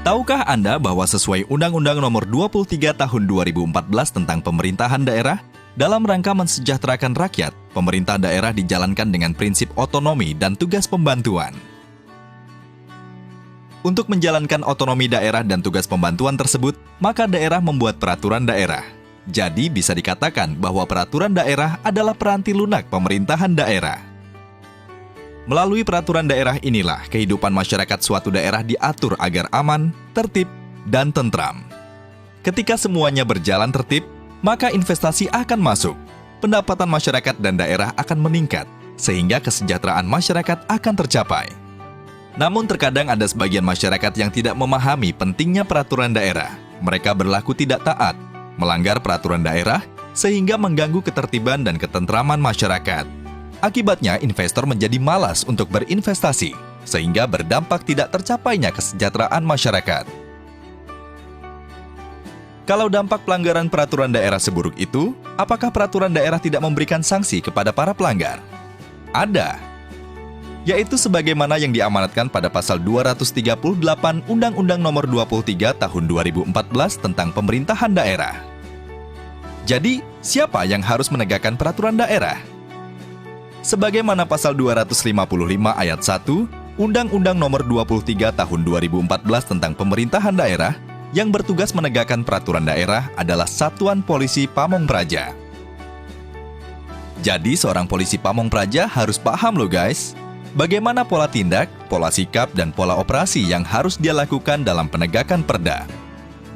Tahukah Anda bahwa sesuai Undang-Undang Nomor 23 Tahun 2014 tentang Pemerintahan Daerah, dalam rangka mensejahterakan rakyat, pemerintah daerah dijalankan dengan prinsip otonomi dan tugas pembantuan. Untuk menjalankan otonomi daerah dan tugas pembantuan tersebut, maka daerah membuat peraturan daerah. Jadi bisa dikatakan bahwa peraturan daerah adalah peranti lunak pemerintahan daerah. Melalui peraturan daerah inilah kehidupan masyarakat suatu daerah diatur agar aman, tertib, dan tentram. Ketika semuanya berjalan tertib, maka investasi akan masuk, pendapatan masyarakat dan daerah akan meningkat, sehingga kesejahteraan masyarakat akan tercapai. Namun terkadang ada sebagian masyarakat yang tidak memahami pentingnya peraturan daerah. Mereka berlaku tidak taat, melanggar peraturan daerah, sehingga mengganggu ketertiban dan ketentraman masyarakat. Akibatnya, investor menjadi malas untuk berinvestasi, sehingga berdampak tidak tercapainya kesejahteraan masyarakat. Kalau dampak pelanggaran peraturan daerah seburuk itu, apakah peraturan daerah tidak memberikan sanksi kepada para pelanggar? Ada, yaitu sebagaimana yang diamanatkan pada pasal 238 Undang-Undang Nomor 23 Tahun 2014 tentang Pemerintahan Daerah. Jadi, siapa yang harus menegakkan peraturan daerah? Sebagaimana pasal 255 ayat 1 Undang-Undang Nomor 23 Tahun 2014 tentang Pemerintahan Daerah, yang bertugas menegakkan peraturan daerah adalah Satuan Polisi Pamong Praja. Jadi, seorang polisi Pamong Praja harus paham loh guys, bagaimana pola tindak, pola sikap, dan pola operasi yang harus dia lakukan dalam penegakan perda.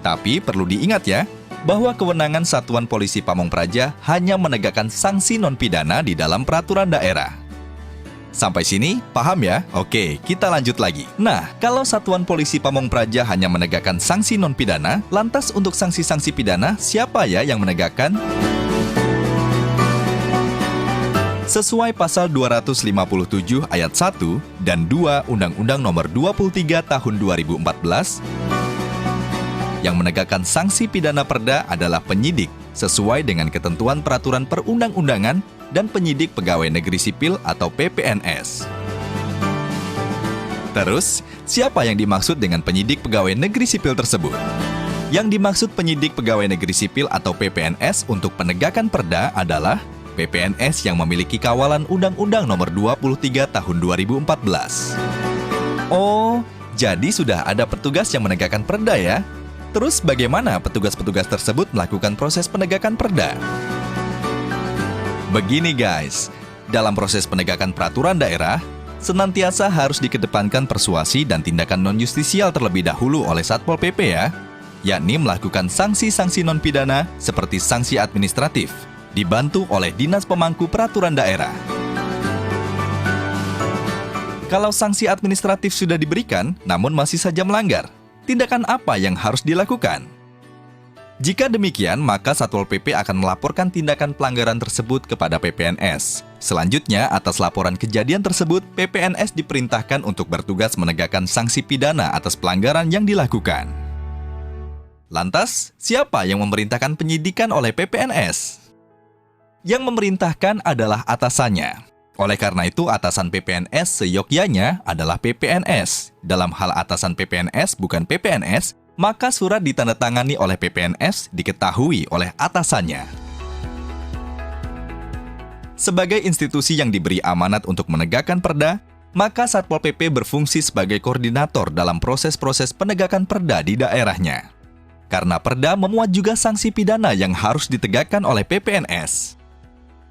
Tapi perlu diingat ya, bahwa kewenangan Satuan Polisi Pamong Praja hanya menegakkan sanksi non-pidana di dalam peraturan daerah. Sampai sini, paham ya? Oke, kita lanjut lagi. Nah, kalau Satuan Polisi Pamong Praja hanya menegakkan sanksi non-pidana, lantas untuk sanksi-sanksi pidana, siapa ya yang menegakkan? Sesuai pasal 257 ayat 1 dan 2 Undang-Undang Nomor 23 Tahun 2014, yang menegakkan sanksi pidana perda adalah penyidik sesuai dengan ketentuan peraturan perundang-undangan dan penyidik pegawai negeri sipil atau PPNS. Terus, siapa yang dimaksud dengan penyidik pegawai negeri sipil tersebut? Yang dimaksud penyidik pegawai negeri sipil atau PPNS untuk penegakan perda adalah PPNS yang memiliki kawalan Undang-Undang Nomor 23 Tahun 2014. Oh, jadi sudah ada petugas yang menegakkan perda ya? Terus bagaimana petugas-petugas tersebut melakukan proses penegakan perda? Begini guys, dalam proses penegakan peraturan daerah, senantiasa harus dikedepankan persuasi dan tindakan non-justisial terlebih dahulu oleh Satpol PP ya, yakni melakukan sanksi-sanksi non-pidana seperti sanksi administratif, dibantu oleh Dinas Pemangku Peraturan Daerah. Kalau sanksi administratif sudah diberikan, namun masih saja melanggar, tindakan apa yang harus dilakukan? Jika demikian, maka Satpol PP akan melaporkan tindakan pelanggaran tersebut kepada PPNS. Selanjutnya, atas laporan kejadian tersebut, PPNS diperintahkan untuk bertugas menegakkan sanksi pidana atas pelanggaran yang dilakukan. Lantas, siapa yang memerintahkan penyidikan oleh PPNS? Yang memerintahkan adalah atasannya. Oleh karena itu, atasan PPNS seyogyanya adalah PPNS. Dalam hal atasan PPNS bukan PPNS, maka surat ditandatangani oleh PPNS diketahui oleh atasannya. Sebagai institusi yang diberi amanat untuk menegakkan perda, maka Satpol PP berfungsi sebagai koordinator dalam proses-proses penegakan perda di daerahnya. Karena perda memuat juga sanksi pidana yang harus ditegakkan oleh PPNS.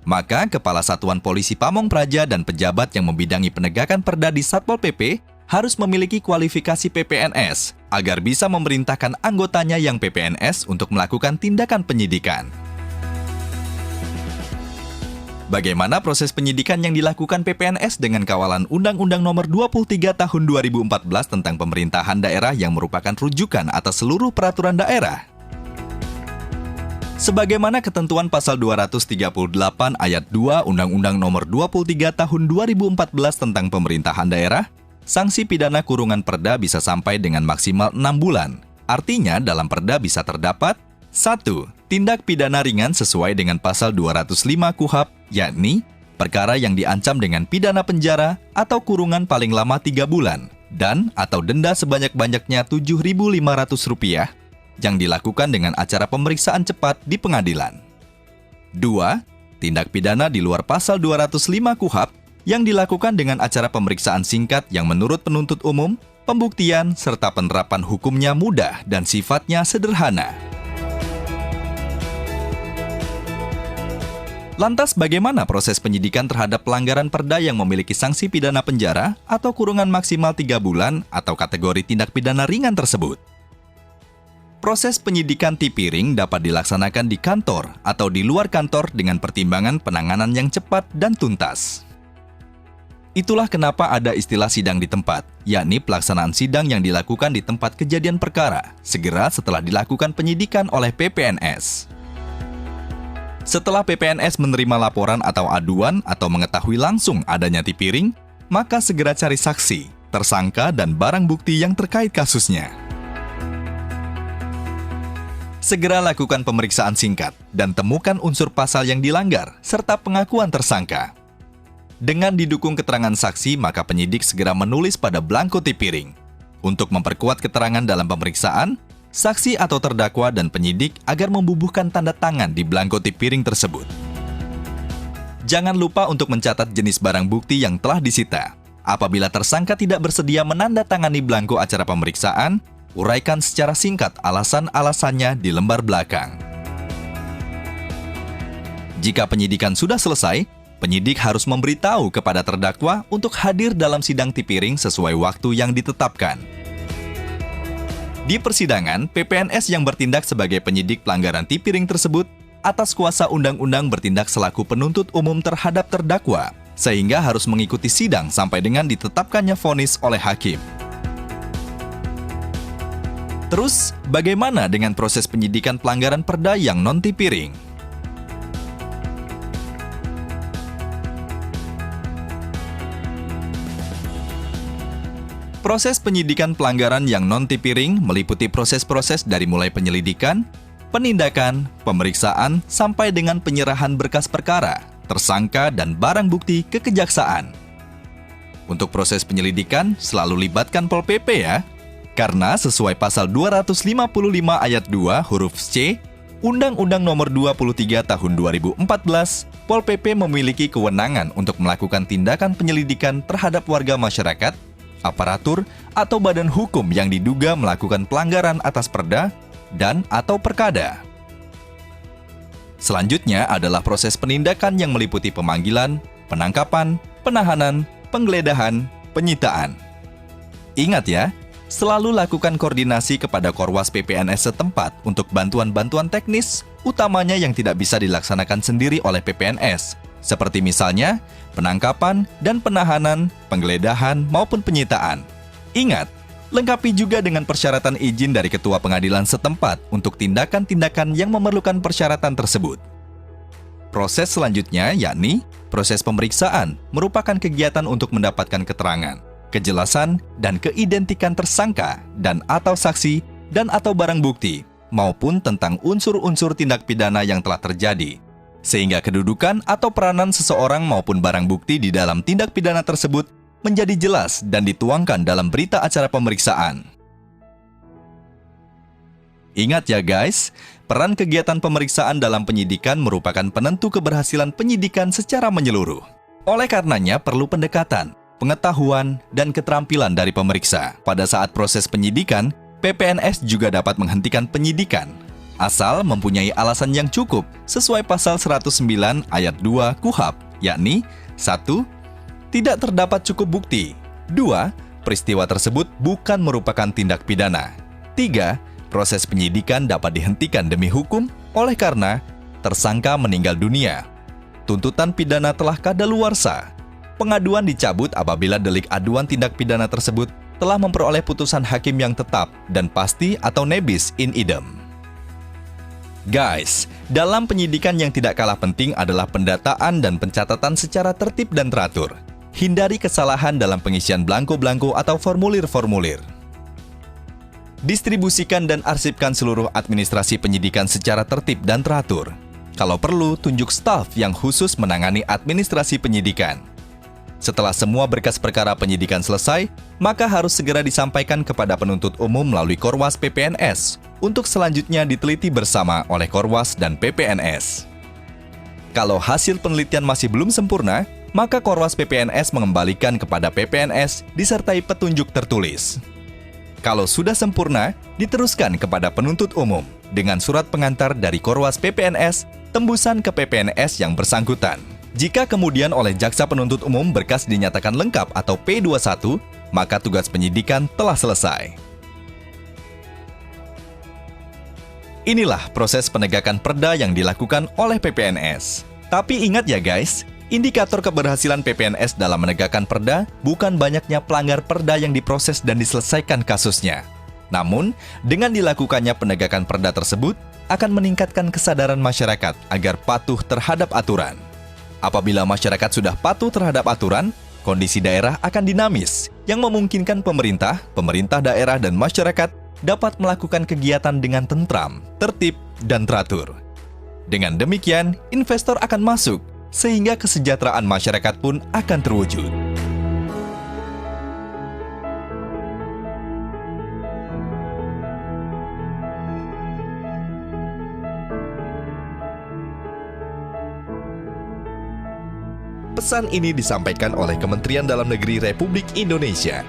Maka Kepala Satuan Polisi Pamong Praja dan pejabat yang membidangi penegakan perda di Satpol PP harus memiliki kualifikasi PPNS agar bisa memerintahkan anggotanya yang PPNS untuk melakukan tindakan penyidikan. Bagaimana proses penyidikan yang dilakukan PPNS dengan kawalan Undang-Undang Nomor 23 Tahun 2014 tentang Pemerintahan Daerah yang merupakan rujukan atas seluruh peraturan daerah? Sebagaimana ketentuan pasal 238 ayat 2 Undang-Undang Nomor 23 Tahun 2014 tentang Pemerintahan Daerah, sanksi pidana kurungan perda bisa sampai dengan maksimal 6 bulan. Artinya dalam perda bisa terdapat 1. Tindak pidana ringan sesuai dengan pasal 205 KUHP, yakni perkara yang diancam dengan pidana penjara atau kurungan paling lama 3 bulan, dan atau denda sebanyak-banyaknya Rp7.500 yang dilakukan dengan acara pemeriksaan cepat di pengadilan. 2. Tindak pidana di luar pasal 205 KUHP yang dilakukan dengan acara pemeriksaan singkat yang menurut penuntut umum, pembuktian serta penerapan hukumnya mudah dan sifatnya sederhana. Lantas bagaimana proses penyidikan terhadap pelanggaran perda yang memiliki sanksi pidana penjara atau kurungan maksimal 3 bulan atau kategori tindak pidana ringan tersebut? Proses penyidikan tipiring dapat dilaksanakan di kantor atau di luar kantor dengan pertimbangan penanganan yang cepat dan tuntas. Itulah kenapa ada istilah sidang di tempat, yakni pelaksanaan sidang yang dilakukan di tempat kejadian perkara, segera setelah dilakukan penyidikan oleh PPNS. Setelah PPNS menerima laporan atau aduan atau mengetahui langsung adanya tipiring, maka segera cari saksi, tersangka, dan barang bukti yang terkait kasusnya. Segera lakukan pemeriksaan singkat dan temukan unsur pasal yang dilanggar serta pengakuan tersangka. Dengan didukung keterangan saksi, maka penyidik segera menulis pada blanko tipiring. Untuk memperkuat keterangan dalam pemeriksaan, saksi atau terdakwa dan penyidik agar membubuhkan tanda tangan di blanko tipiring tersebut. Jangan lupa untuk mencatat jenis barang bukti yang telah disita. Apabila tersangka tidak bersedia menandatangani blanko acara pemeriksaan, uraikan secara singkat alasan-alasannya di lembar belakang. Jika penyidikan sudah selesai, penyidik harus memberitahu kepada terdakwa untuk hadir dalam sidang tipiring sesuai waktu yang ditetapkan. Di persidangan, PPNS yang bertindak sebagai penyidik pelanggaran tipiring tersebut atas kuasa undang-undang bertindak selaku penuntut umum terhadap terdakwa, sehingga harus mengikuti sidang sampai dengan ditetapkannya vonis oleh hakim. Terus, bagaimana dengan proses penyidikan pelanggaran perda yang non-tipiring? Proses penyidikan pelanggaran yang non-tipiring meliputi proses-proses dari mulai penyelidikan, penindakan, pemeriksaan, sampai dengan penyerahan berkas perkara, tersangka, dan barang bukti ke kejaksaan. Untuk proses penyelidikan, selalu libatkan Pol PP ya, karena sesuai pasal 255 ayat 2 huruf C, Undang-Undang Nomor 23 Tahun 2014, Pol PP memiliki kewenangan untuk melakukan tindakan penyelidikan terhadap warga masyarakat, aparatur, atau badan hukum yang diduga melakukan pelanggaran atas perda dan atau perkada. Selanjutnya adalah proses penindakan yang meliputi pemanggilan, penangkapan, penahanan, penggeledahan, penyitaan. Ingat ya, selalu lakukan koordinasi kepada Korwas PPNS setempat untuk bantuan-bantuan teknis, utamanya yang tidak bisa dilaksanakan sendiri oleh PPNS, seperti misalnya penangkapan dan penahanan, penggeledahan, maupun penyitaan. Ingat, lengkapi juga dengan persyaratan izin dari ketua pengadilan setempat untuk tindakan-tindakan yang memerlukan persyaratan tersebut. Proses selanjutnya yakni proses pemeriksaan merupakan kegiatan untuk mendapatkan keterangan, kejelasan, dan keidentikan tersangka dan atau saksi dan atau barang bukti, maupun tentang unsur-unsur tindak pidana yang telah terjadi, sehingga kedudukan atau peranan seseorang maupun barang bukti di dalam tindak pidana tersebut menjadi jelas dan dituangkan dalam berita acara pemeriksaan. Ingat ya guys, peran kegiatan pemeriksaan dalam penyidikan merupakan penentu keberhasilan penyidikan secara menyeluruh. Oleh karenanya perlu pendekatan, pengetahuan, dan keterampilan dari pemeriksa. Pada saat proses penyidikan, PPNS juga dapat menghentikan penyidikan asal mempunyai alasan yang cukup sesuai pasal 109 ayat 2 KUHP, yakni 1. Tidak terdapat cukup bukti. 2. Peristiwa tersebut bukan merupakan tindak pidana. 3. Proses penyidikan dapat dihentikan demi hukum oleh karena tersangka meninggal dunia. Tuntutan pidana telah kadaluarsa. Pengaduan dicabut apabila delik aduan tindak pidana tersebut telah memperoleh putusan hakim yang tetap dan pasti atau nebis in idem. Guys, dalam penyidikan yang tidak kalah penting adalah pendataan dan pencatatan secara tertib dan teratur. Hindari kesalahan dalam pengisian blanko-blanko atau formulir-formulir. Distribusikan dan arsipkan seluruh administrasi penyidikan secara tertib dan teratur. Kalau perlu, tunjuk staf yang khusus menangani administrasi penyidikan. Setelah semua berkas perkara penyidikan selesai, maka harus segera disampaikan kepada penuntut umum melalui Korwas PPNS untuk selanjutnya diteliti bersama oleh Korwas dan PPNS. Kalau hasil penelitian masih belum sempurna, maka Korwas PPNS mengembalikan kepada PPNS disertai petunjuk tertulis. Kalau sudah sempurna, diteruskan kepada penuntut umum dengan surat pengantar dari Korwas PPNS tembusan ke PPNS yang bersangkutan. Jika kemudian oleh jaksa penuntut umum berkas dinyatakan lengkap atau P21, maka tugas penyidikan telah selesai. Inilah proses penegakan perda yang dilakukan oleh PPNS. Tapi ingat ya guys, indikator keberhasilan PPNS dalam menegakkan perda bukan banyaknya pelanggar perda yang diproses dan diselesaikan kasusnya. Namun, dengan dilakukannya penegakan perda tersebut akan meningkatkan kesadaran masyarakat agar patuh terhadap aturan. Apabila masyarakat sudah patuh terhadap aturan, kondisi daerah akan dinamis, yang memungkinkan pemerintah daerah dan masyarakat dapat melakukan kegiatan dengan tentram, tertib, dan teratur. Dengan demikian, investor akan masuk, sehingga kesejahteraan masyarakat pun akan terwujud. Pesan ini disampaikan oleh Kementerian Dalam Negeri Republik Indonesia